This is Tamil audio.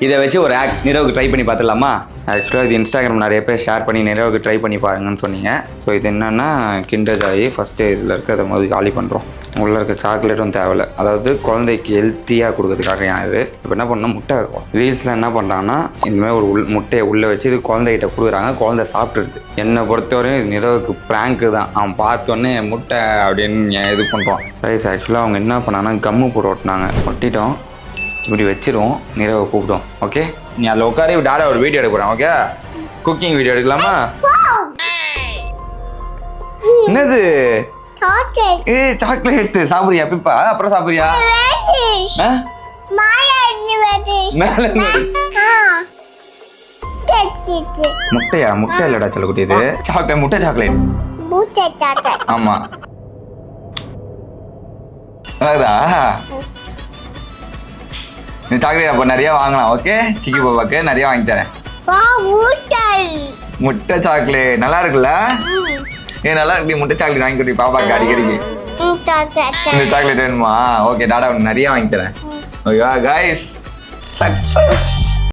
இதை வச்சு ஒரு ஆக்ட் நிரவுக்கு ட்ரை பண்ணி பார்த்துடலாமா? ஆக்சுவலாக இது இன்ஸ்டாகிராம் நிறைய பேர் ஷேர் பண்ணி நிரவுக்கு ட்ரை பண்ணி பாருங்கன்னு சொன்னீங்க. ஸோ இது என்னென்னா கிண்டர் ஜாய். ஃபஸ்ட்டு இதில் இருக்கிறத முதல் காலி பண்ணுறோம். உள்ளே இருக்க சாக்லேட்டும் தேவையில்ல. அதாவது குழந்தைக்கு ஹெல்த்தியாக கொடுக்கறதுக்காக ஏன் இது இப்போ என்ன பண்ணால் முட்டை வைக்கும். ரீல்ஸில் என்ன பண்ணுறாங்கன்னா இந்தமாதிரி ஒரு முட்டையை உள்ளே வச்சு இது குழந்தைகிட்ட கொடுக்குறாங்க. குழந்தை சாப்பிட்டுருது. என்னை பொறுத்தவரையும் இது நிரவுக்கு ப்ராங்க்கு தான். அவன் பார்த்தோன்னே முட்டை அப்படின்னு இது பண்ணுறான். ரைஸ் ஆக்சுவலாக அவங்க என்ன பண்ணாங்கன்னா கம்மு போட்டு ஒட்டினாங்க. ஒட்டிட்டோம். இப்படி வச்சிரும். நிரவை கூப்பிட்டோம். ஓகே, நீ அதில் உட்காரி டாடா ஒரு வீடியோ எடுக்கிறேன். ஓகே, குக்கிங் வீடியோ எடுக்கலாமா? என்னது சாக்லேட் சாப்பிடுறியா? பிப்பா அப்புறம் சாப்பிடுறியா? முட்டையா? முட்டை இல்லடா சொல்லக்குட்டி, இது சாக்லேட். முட்டை சாக்லேட். ஆமா அதா நீ சாக்லேட் அப்போ நிறைய வாங்கலாம். ஓகே, சிக்கி பாப்பாக்கு நிறைய வாங்கி தரேன். முட்டை சாக்லேட் நல்லா இருக்குல்ல? நல்லா இருக்கு. முட்டை சாக்லேட் வாங்கி கொடுத்து பாப்பாக்கு அடிக்கடிக்கு. இந்த சாக்லேட் வேணுமா? ஓகே டாடா உனக்கு நிறைய வாங்கி தரேன். ஓகேவா கைஸ்? சக்சஸ்.